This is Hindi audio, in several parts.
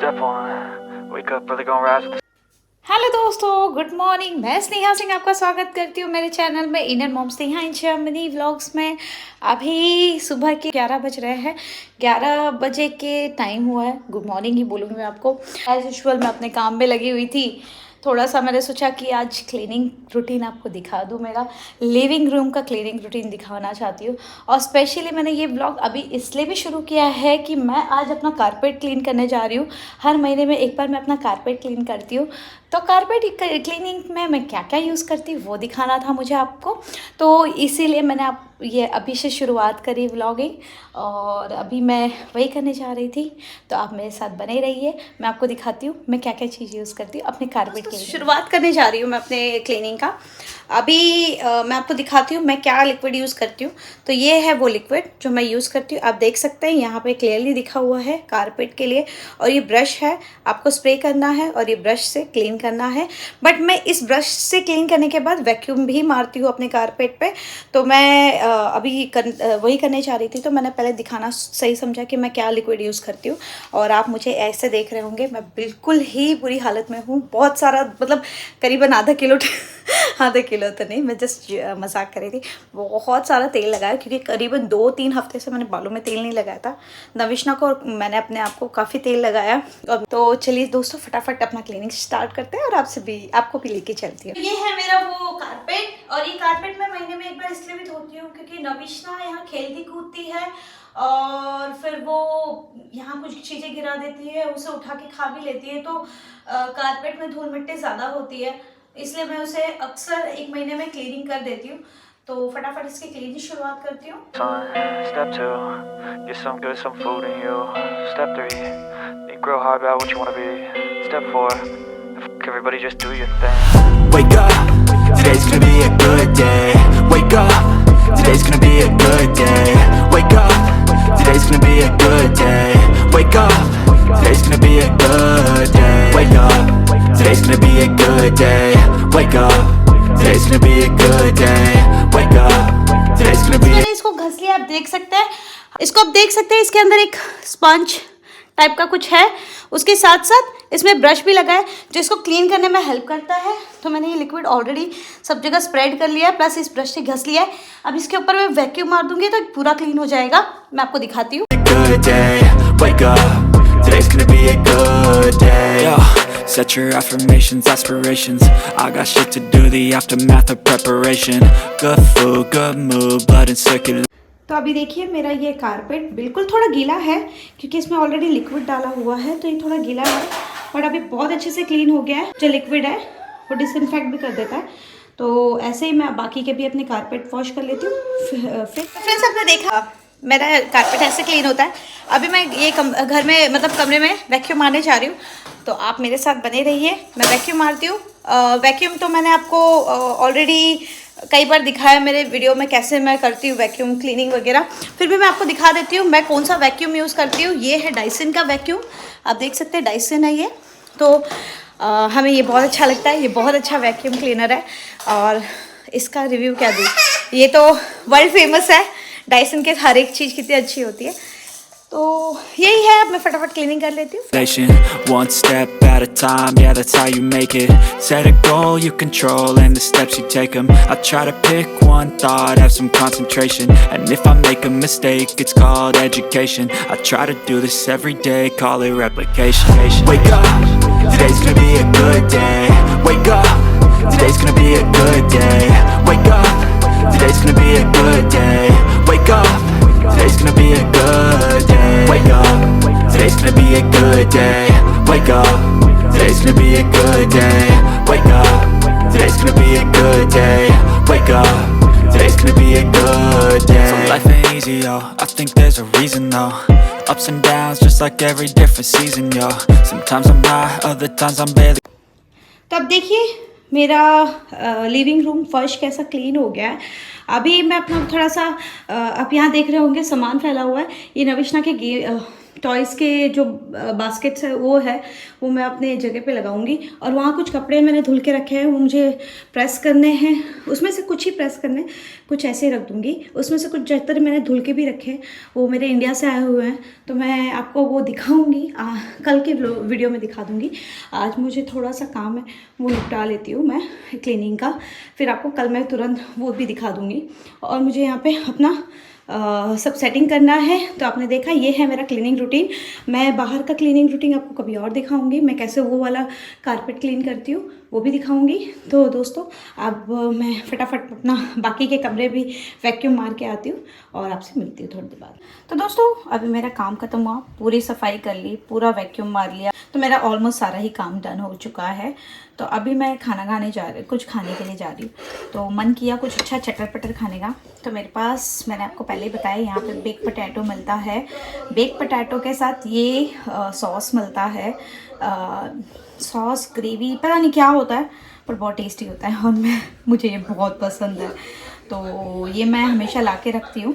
Step one, wake up, really gonna rise with the hello दोस्तों, गुड मॉर्निंग। मैं स्नेहा सिंह आपका स्वागत करती हूँ मेरे चैनल में Indian mom Sneha in Germany vlogs में। अभी सुबह के 11 बज रहे हैं। 11 बजे के टाइम हुआ है। गुड मॉर्निंग ही बोलूँगी मैं आपको। एज यूजुअल मैं अपने काम में लगी हुई थी। थोड़ा सा मैंने सोचा कि आज क्लीनिंग रूटीन आपको दिखा दूँ। मेरा लिविंग रूम का क्लीनिंग रूटीन दिखाना चाहती हूँ। और स्पेशली मैंने ये ब्लॉग अभी इसलिए भी शुरू किया है कि मैं आज अपना कारपेट क्लीन करने जा रही हूँ। हर महीने में एक बार मैं अपना कारपेट क्लीन करती हूँ। तो कारपेट क्लीनिंग में मैं क्या क्या यूज़ करती हूँ वो दिखाना था मुझे आपको। तो इसीलिए मैंने आप ये अभी से शुरुआत करी व्लॉगिंग, और अभी मैं वही करने जा रही थी। तो आप मेरे साथ बने रहिए, मैं आपको दिखाती हूँ मैं क्या क्या चीज़ यूज़ करती हूँ अपने कारपेट के लिए। शुरुआत करने जा रही हूँ मैं अपने क्लीनिंग का। अभी मैं आपको दिखाती हूँ मैं क्या लिक्विड यूज़ करती हूँ। तो ये है वो लिक्विड जो मैं यूज़ करती हूँ। आप देख सकते हैं यहाँ पे क्लियरली दिखा हुआ है कारपेट के लिए। और ये ब्रश है, आपको स्प्रे करना है और ये ब्रश से क्लीन करना है। बट मैं इस ब्रश से क्लीन करने के बाद वैक्यूम भी मारती हूँ अपने कारपेट पे। तो मैं अभी वही करने जा रही थी। तो मैंने पहले दिखाना सही समझा कि मैं क्या लिक्विड यूज़ करती हूँ। और आप मुझे ऐसे देख रहे होंगे, मैं बिल्कुल ही बुरी हालत में हूँ। बहुत सारा मतलब करीबन आधा किलो आधा किलो तो नहीं, मैं जस्ट मजाक कर रही थी। बहुत सारा तेल लगाया क्योंकि करीबन 2-3 हफ्ते से मैंने बालों में तेल नहीं लगाया था। नविश्ना को और मैंने अपने आप को काफ़ी तेल लगाया। तो चलिए दोस्तों, फटाफट अपना क्लीनिंग स्टार्ट करते हैं और आपको भी लेके चलती हूँ। ये है मेरा वो कारपेट। और ये कारपेट मैं महीने में एक बार इसलिए भी धोती हूँ क्योंकि नविश्ना यहाँ खेलती कूदती है और फिर वो यहाँ कुछ चीज़ें गिरा देती है, उसे उठा के खा भी लेती है। तो कारपेट में धूल मिट्टी ज़्यादा होती है, इसलिए मैं उसे अक्सर एक महीने में क्लीनिंग कर देती हूँ। तो फटाफट इसकी क्लीनिंग शुरुआत करती हूँ। sun. Step two, get some good, some food in you. Step three, think real hard about what you wanna be. Step four, everybody just do your thing. Wake up, today's gonna be a good day. Wake up, today's gonna be a good day. Wake up, today's gonna be a good day. Wake up, today's gonna be a good day. Wake up, today's gonna be a good day. Wake up, today's gonna be a good day. Wake up, today's gonna be a... मैंने इसको घस लिया, आप देख सकते हैं। इसको आप देख सकते हैं, इसके अंदर एक स्पंज टाइप का कुछ है। उसके साथ साथ इसमें ब्रश भी लगा है जो इसको क्लीन करने में हेल्प करता है। तो मैंने ये लिक्विड ऑलरेडी सब जगह स्प्रेड कर लिया है, प्लस इस ब्रश से घस लिया है। अब इसके ऊपर मैं वैक्यूम मार दूंगी तो पूरा क्लीन हो जाएगा। मैं आपको दिखाती हूँ। good day. Wake up, today's gonna be a good day. Yo, set your affirmations, aspirations. I got shit to do, the aftermath of preparation. Good food, good mood, blood and circulation. तो अभी देखिए मेरा ये कारपेट बिल्कुल थोड़ा गीला है क्योंकि इसमें ऑलरेडी लिक्विड डाला हुआ है, तो ये थोड़ा गीला है। बट अभी बहुत अच्छे से क्लीन हो गया है। जो लिक्विड है वो डिसइंफेक्ट भी कर देता है। तो ऐसे ही मैं बाकी के भी अपने कारपेट वॉश कर लेती हूँ। फिर फ्रेंड्स, आपने देखा मेरा कारपेट ऐसे क्लीन होता है। अभी मैं ये घर में मतलब कमरे में वैक्यूम मारने जा रही हूँ। तो आप मेरे साथ बने रहिए, मैं वैक्यूम मारती हूँ। वैक्यूम तो मैंने आपको ऑलरेडी कई बार दिखाया मेरे वीडियो में कैसे मैं करती हूँ वैक्यूम क्लीनिंग वगैरह। फिर भी मैं आपको दिखा देती हूँ मैं कौन सा वैक्यूम यूज़ करती हूँ। ये है डाइसन का वैक्यूम, आप देख सकते हैं डाइसन है ये। तो हमें ये बहुत अच्छा लगता है, ये बहुत अच्छा वैक्यूम क्लीनर है। और इसका रिव्यू क्या दूँ, ये तो वर्ल्ड फेमस है। डाइसन के हर एक चीज़ कितनी अच्छी होती है। तो यही है, अब मैं फटाफट क्लीनिंग कर लेती हूँ। One step at a time, yeah, that's how you make it. Set a goal you control and the steps you take them. I try to pick one thought, have some concentration. And if I make a mistake, it's called education. I try to do this every day, call it replication. Wake up, today's gonna be a good day. Wake up, today's gonna be a good day. Wake up, today's gonna be a good day. Wake up, today's gonna be a good day. Wake up, today's gonna be a good day. Wake up, today's gonna be a good day. Wake up, today's gonna be a good day. Wake up, today's gonna be a good day. So life ain't easy, yo, I think there's a reason though. Ups and downs, just like every different season, yo. Sometimes I'm high, other times I'm barely. तो अब देखिए मेरा लिविंग रूम फर्श कैसा क्लीन हो गया है। अभी मैं अपना थोड़ा सा अब यहाँ देख रहे होंगे सामान फैला हुआ है। ये नविश्ना के टॉयज़ के जो बास्केट्स है वो मैं अपने जगह पे लगाऊंगी। और वहाँ कुछ कपड़े मैंने धुल के रखे हैं, वो मुझे प्रेस करने हैं। उसमें से कुछ ही प्रेस करने, कुछ ऐसे ही रख दूँगी। उसमें से कुछ जैतर मैंने धुल के भी रखे हैं, वो मेरे इंडिया से आए हुए हैं, तो मैं आपको वो दिखाऊँगी। कल के वीडियो में दिखा दूँगी। आज मुझे थोड़ा सा काम है, वो निपटा लेती हूँ मैं क्लीनिंग का, फिर आपको कल मैं तुरंत वो भी दिखा दूँगी। और मुझे यहाँ पे अपना सब सेटिंग करना है। तो आपने देखा ये है मेरा क्लीनिंग रूटीन। मैं बाहर का क्लीनिंग रूटीन आपको कभी और दिखाऊंगी, मैं कैसे वो वाला कारपेट क्लीन करती हूँ वो भी दिखाऊंगी। तो दोस्तों अब मैं फटाफट अपना बाकी के कमरे भी वैक्यूम मार के आती हूँ और आपसे मिलती हूँ थोड़ी देर बाद। तो दोस्तों अभी मेरा काम खत्म हुआ, पूरी सफाई कर ली, पूरा वैक्यूम मार लिया, तो मेरा ऑलमोस्ट सारा ही काम डन हो चुका है। तो अभी मैं खाना खाने जा रही, कुछ खाने के लिए जा रही हूँ। तो मन किया कुछ अच्छा चटर पटर खाने का, तो मेरे पास, मैंने आपको पहले ही बताया, यहाँ पे बेक पोटैटो मिलता है। बेक पोटैटो के साथ ये सॉस मिलता है, सॉस ग्रेवी पता नहीं क्या होता है, पर बहुत टेस्टी होता है और मुझे ये बहुत पसंद है। तो ये मैं हमेशा ला के रखती हूँ,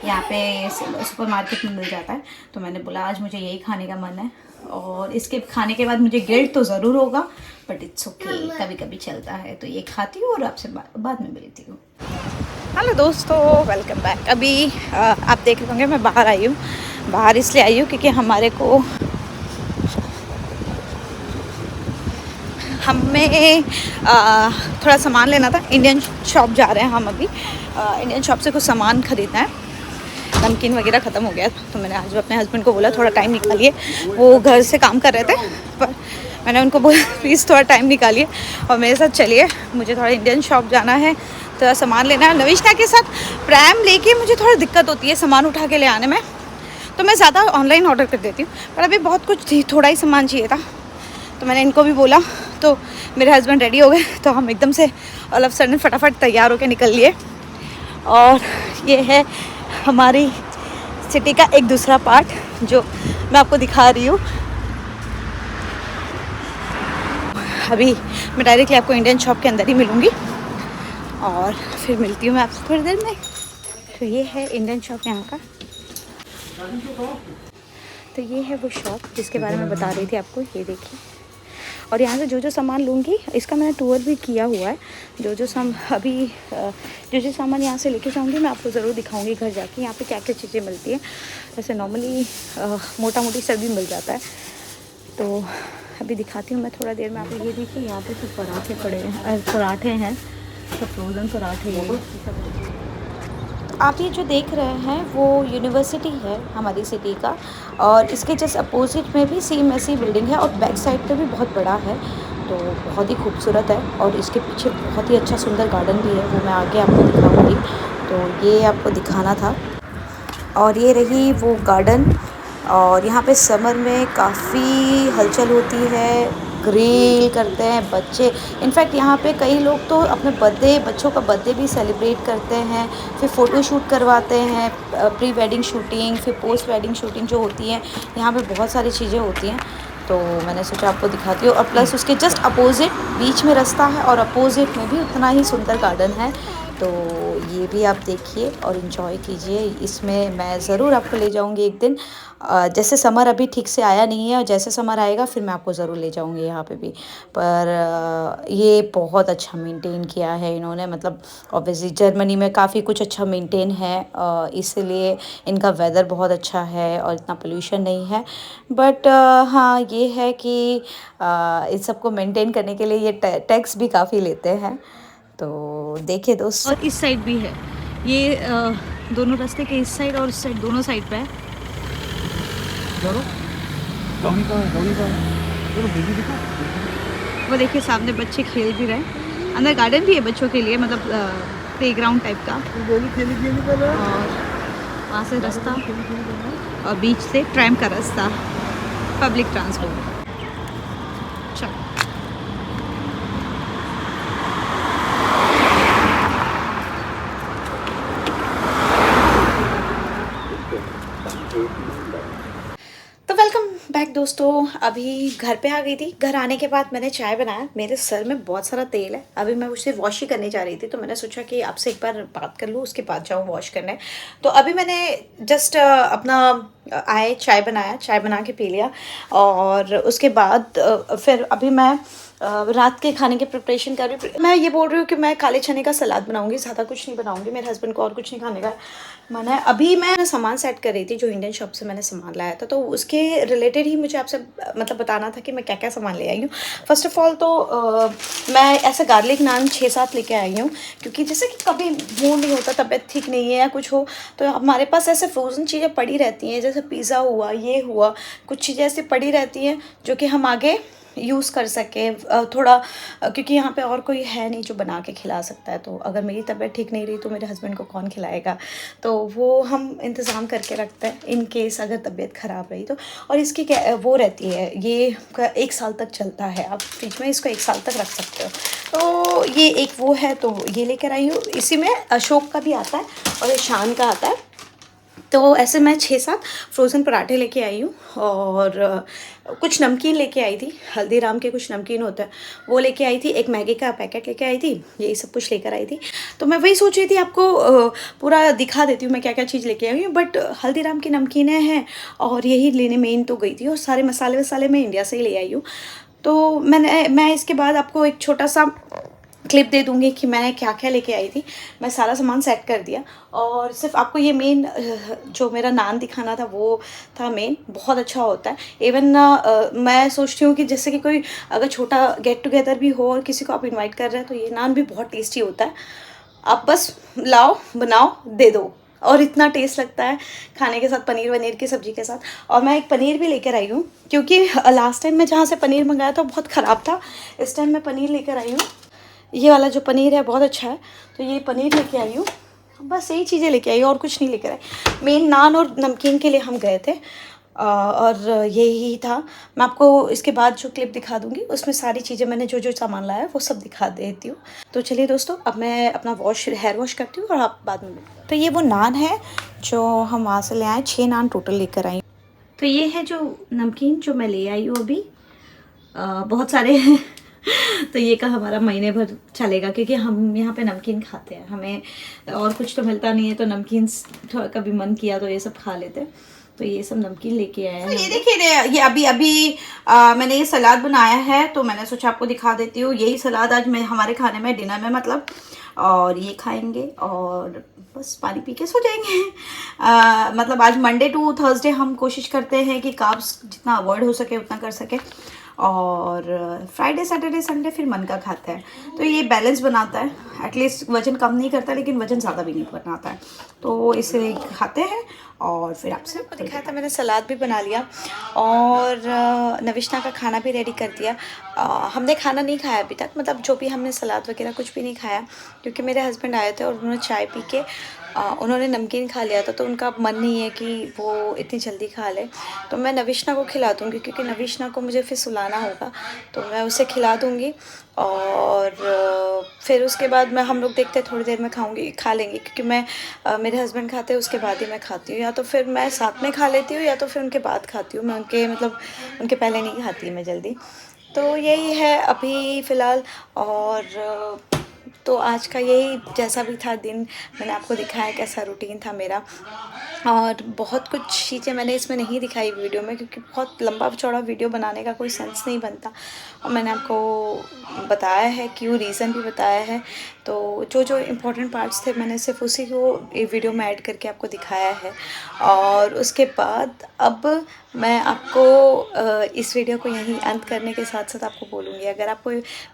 यहाँ पे सुपरमार्केट में मिल जाता है। तो मैंने बोला आज मुझे यही खाने का मन है, और इसके खाने के बाद मुझे गिल्ट तो ज़रूर होगा, बट इट्स ओके, कभी कभी चलता है। तो ये खाती हूँ और आपसे बाद में मिलती हूँ। हेलो दोस्तों, वेलकम बैक। अभी आप देख रहे होंगे मैं बाहर आई हूँ। बाहर इसलिए आई हूँ क्योंकि हमें थोड़ा सामान लेना था। इंडियन शॉप जा रहे हैं हम अभी। इंडियन शॉप से कुछ सामान ख़रीदना है, नमकीन वगैरह ख़त्म हो गया, तो मैंने आज अपने हस्बैंड को बोला थोड़ा टाइम निकालिए। वो घर से काम कर रहे थे, पर मैंने उनको बोला प्लीज़ थोड़ा टाइम निकालिए और मेरे साथ चलिए, मुझे थोड़ा इंडियन शॉप जाना है, थोड़ा सामान लेना है। नविष्ठा के साथ प्रैम लेके मुझे थोड़ा दिक्कत होती है सामान उठा के ले आने में, तो मैं ज़्यादा ऑनलाइन ऑर्डर कर देती हूँ। पर अभी बहुत कुछ थी, थोड़ा ही सामान चाहिए था, तो मैंने इनको भी बोला, तो मेरे हस्बैंड रेडी हो गए, तो हम एकदम से ऑल ऑफ सडन फटाफट तैयार होकर निकल लिए। और ये है हमारी सिटी का एक दूसरा पार्ट जो मैं आपको दिखा रही हूँ। अभी मैं डायरेक्टली आपको इंडियन शॉप के अंदर ही मिलूँगी और फिर मिलती हूँ मैं आपसे थोड़ी देर में। तो ये है इंडियन शॉप यहाँ का। तो ये है वो शॉप जिसके बारे में बता रही थी आपको, ये देखिए। और यहाँ से जो सामान लूँगी, इसका मैंने टूर भी किया हुआ है। जो सामान यहाँ से लेके जाऊँगी मैं आपको ज़रूर दिखाऊँगी घर जाके, यहाँ पे क्या क्या चीज़ें मिलती हैं। जैसे नॉर्मली मोटा मोटी सब भी मिल जाता है, तो अभी दिखाती हूँ मैं थोड़ा देर में आपको। ये देखिए यहाँ पे सब पराठे पड़े हैं, पराठे हैं, सब फ्रोज़न पराठे। आप ये जो देख रहे हैं वो यूनिवर्सिटी है हमारी सिटी का, और इसके जस्ट अपोजिट में भी सेम ऐसी बिल्डिंग है, और बैक साइड पे भी बहुत बड़ा है, तो बहुत ही खूबसूरत है। और इसके पीछे बहुत ही अच्छा सुंदर गार्डन भी है, वो मैं आगे आपको दिखाऊंगी। तो ये आपको दिखाना था। और ये रही वो गार्डन, और यहाँ पे समर में काफ़ी हलचल होती है, ग्रिल करते हैं बच्चे। इनफैक्ट यहाँ पे कई लोग तो अपने बच्चों का बर्थडे भी सेलिब्रेट करते हैं, फिर फ़ोटो शूट करवाते हैं, प्री वेडिंग शूटिंग, फिर पोस्ट वेडिंग शूटिंग जो होती है, यहाँ पे बहुत सारी चीज़ें होती हैं। तो मैंने सोचा आपको दिखाती हूँ। और प्लस उसके जस्ट अपोजिट बीच में रास्ता है, और अपोजिट में भी उतना ही सुंदर गार्डन है। तो ये भी आप देखिए और इन्जॉय कीजिए। इसमें मैं ज़रूर आपको ले जाऊँगी एक दिन। जैसे समर अभी ठीक से आया नहीं है, और जैसे समर आएगा फिर मैं आपको ज़रूर ले जाऊँगी यहाँ पे भी। पर ये बहुत अच्छा मेंटेन किया है इन्होंने, मतलब ऑब्वियसली जर्मनी में काफ़ी कुछ अच्छा मेंटेन है, इसलिए इनका वेदर बहुत अच्छा है और इतना पोल्यूशन नहीं है। बट हाँ ये है कि इस सबको मेंटेन करने के लिए ये टैक्स भी काफ़ी लेते हैं। तो देखिए दोस्त, और इस साइड भी है, ये दोनों रास्ते के इस साइड और इस साइड दोनों साइड पे है। वो देखिए सामने बच्चे खेल भी रहे हैं, अंदर गार्डन भी है बच्चों के लिए, मतलब प्लेग्राउंड टाइप का। और वहाँ से रास्ता, और बीच से ट्रैम का रास्ता, पब्लिक ट्रांसपोर्ट। चलो तो वेलकम बैक दोस्तों। अभी घर पे आ गई थी। घर आने के बाद मैंने चाय बनाया। मेरे सर में बहुत सारा तेल है, अभी मैं उसे वॉश ही करने जा रही थी, तो मैंने सोचा कि आपसे एक बार बात कर लूँ, उसके बाद जाऊँ वॉश करने। तो अभी मैंने जस्ट अपना आए, चाय बनाया, चाय बना के पी लिया। और उसके बाद फिर अभी मैं रात के खाने की प्रिपरेशन कर रही हूँ। मैं ये बोल रही हूँ कि मैं काले चने का सलाद बनाऊंगी, ज़्यादा कुछ नहीं बनाऊंगी। मेरे हस्बैंड को और कुछ नहीं खाने का मन है। अभी मैं सामान सेट कर रही थी, जो इंडियन शॉप से मैंने सामान लाया था, तो उसके रिलेटेड ही मुझे आपसे मतलब बताना था कि मैं क्या क्या सामान ले आई हूँ। फर्स्ट ऑफ ऑल तो मैं ऐसे गार्लिक नान 6-7 लेके आई हूँ, क्योंकि जैसे कि कभी मूड नहीं होता, तबीयत ठीक नहीं है या कुछ हो, तो हमारे पास ऐसे फ्रोज़न चीज़ें पड़ी रहती हैं, जैसे पिज़्ज़ा हुआ, ये हुआ, कुछ चीज़ें ऐसी पड़ी रहती हैं जो कि हम आगे यूज़ कर सकें थोड़ा, क्योंकि यहाँ पे और कोई है नहीं जो बना के खिला सकता है। तो अगर मेरी तबीयत ठीक नहीं रही तो मेरे हस्बैंड को कौन खिलाएगा, तो वो हम इंतज़ाम करके रखते हैं इन केस अगर तबीयत ख़राब रही तो। और इसकी क्या वो रहती है, ये 1 साल तक चलता है, आप फ्रिज में इसको 1 साल तक रख सकते हो। तो ये एक वो है, तो ये लेकर आई हूँ। इसी में अशोक का भी आता है और शान का आता है। तो ऐसे मैं 6-7 फ्रोज़न पराठे लेके आई हूँ। और कुछ नमकीन लेके आई थी, हल्दीराम के कुछ नमकीन होता है, वो लेके आई थी। एक मैगी का पैकेट लेके आई थी, यही सब कुछ लेकर आई थी। तो मैं वही सोच रही थी आपको पूरा दिखा देती हूँ मैं क्या क्या चीज़ लेके आई हूँ, बट हल्दीराम की नमकीनें हैं और यही लेने मेन तो गई थी। और सारे मसाले वसाले मैं इंडिया से ही ले आई हूँ। तो मैं इसके बाद आपको एक छोटा सा क्लिप दे दूँगी कि मैंने क्या क्या लेके आई थी। मैं सारा सामान सेट कर दिया और सिर्फ आपको ये मेन जो मेरा नान दिखाना था वो था मेन। बहुत अच्छा होता है। इवन मैं सोचती हूँ कि जैसे कि कोई अगर छोटा गेट टुगेदर भी हो और किसी को आप इनवाइट कर रहे हैं, तो ये नान भी बहुत टेस्टी होता है। आप बस लाओ, बनाओ, दे दो और इतना टेस्ट लगता है खाने के साथ, पनीर वनीर की सब्ज़ी के साथ। और मैं एक पनीर भी लेकर आई हूँ, क्योंकि लास्ट टाइम मैं जहाँ से पनीर मंगाया था बहुत ख़राब था। इस टाइम मैं पनीर लेकर आई हूँ। ये वाला जो पनीर है बहुत अच्छा है, तो ये पनीर लेके आई हूँ। बस यही चीज़ें लेके आई और कुछ नहीं लेकर आई। मेन नान और नमकीन के लिए हम गए थे और यही था। मैं आपको इसके बाद जो क्लिप दिखा दूँगी उसमें सारी चीज़ें मैंने जो जो सामान लाया वो सब दिखा देती हूँ। तो चलिए दोस्तों, अब मैं अपना हेयर वॉश करती हूँ और आप बाद में। तो ये वो नान है जो हम वहाँ से ले आए, 6 नान टोटल लेकर आई। तो ये है जो नमकीन जो मैं ले आई हूँ अभी, बहुत सारे हैं तो ये का हमारा महीने भर चलेगा, क्योंकि हम यहाँ पे नमकीन खाते हैं, हमें और कुछ तो मिलता नहीं है, तो नमकीन थोड़ा कभी मन किया तो ये सब खा लेते हैं। तो ये सब नमकीन लेके आए हैं। तो ये देखिए, ये अभी मैंने ये सलाद बनाया है, तो मैंने सोचा आपको दिखा देती हूँ। यही सलाद आज मैं हमारे खाने में, डिनर में मतलब, और ये खाएंगे और बस पानी पी के सो जाएंगे। मतलब आज मंडे टू थर्सडे हम कोशिश करते हैं कि कार्ब्स जितना अवॉइड हो सके उतना कर सके, और फ्राइडे सैटरडे संडे फिर मन का खाता है। तो ये बैलेंस बनाता है, एटलीस्ट वज़न कम नहीं करता लेकिन वज़न ज़्यादा भी नहीं बनाता है। तो इसे खाते हैं और फिर आपसे दिखाया था। मैंने सलाद भी बना लिया और नविश्ना का खाना भी रेडी कर दिया। हमने खाना नहीं खाया अभी तक, मतलब जो भी हमने सलाद वगैरह कुछ भी नहीं खाया, क्योंकि मेरे हस्बैंड आए थे और उन्होंने चाय पी के उन्होंने नमकीन खा लिया था, तो उनका मन नहीं है कि वो इतनी जल्दी खा ले। तो मैं नविश्ना को खिला दूँगी, क्योंकि नविश्ना को मुझे फिर सुलाना होगा, तो मैं उसे खिला दूँगी। और फिर उसके बाद हम लोग देखते हैं, थोड़ी देर में खा लेंगे, क्योंकि मैं मेरे हस्बैंड खाते हैं उसके बाद ही मैं खाती हूँ, या तो फिर मैं साथ में खा लेती हूँ या तो फिर उनके बाद खाती हूँ। मैं उनके पहले नहीं खाती मैं जल्दी। तो यही है अभी फ़िलहाल। और तो आज का यही जैसा भी था दिन, मैंने आपको दिखाया कैसा रूटीन था मेरा। और बहुत कुछ चीज़ें मैंने इसमें नहीं दिखाई वीडियो में, क्योंकि बहुत लंबा चौड़ा वीडियो बनाने का कोई सेंस नहीं बनता। और मैंने आपको बताया है, क्यों रीज़न भी बताया है। तो जो जो इम्पोर्टेंट पार्ट्स थे मैंने सिर्फ उसी को वीडियो में ऐड करके आपको दिखाया है। और उसके बाद अब मैं आपको इस वीडियो को यहीं अंत करने के साथ साथ आपको बोलूँगी, अगर आपको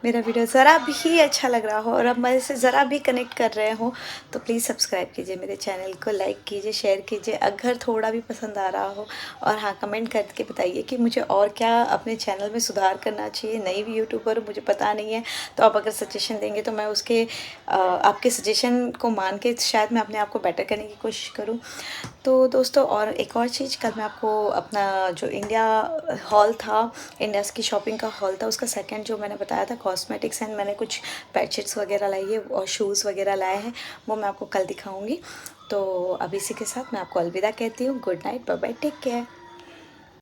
मेरा वीडियो ज़रा भी अच्छा लग रहा हो और आप मेरे से ज़रा भी कनेक्ट कर रहे हो, तो प्लीज़ सब्सक्राइब कीजिए मेरे चैनल को, लाइक कीजिए, शेयर कीजिए अगर थोड़ा भी पसंद आ रहा हो। और हाँ, कमेंट करके बताइए कि मुझे और क्या अपने चैनल में सुधार करना चाहिए। नई भी यूट्यूबर मुझे पता नहीं है, तो आप अगर सजेशन देंगे तो मैं उसके आपके सजेशन को मान के शायद मैं अपने आप को बेटर करने की कोशिश करूँ। तो दोस्तों, और एक और चीज़, कल मैं आपको अपना जो इंडिया हॉल था, इंडियाज़ की शॉपिंग का हॉल था, उसका सेकंड जो मैंने बताया था कॉस्मेटिक्स एंड मैंने कुछ बेडशीट्स वगैरह लाई है और शूज़ वगैरह लाए हैं, वो मैं आपको कल दिखाऊंगी। तो अब इसी के साथ मैं आपको अलविदा कहती हूँ। Good night, bye bye, take care.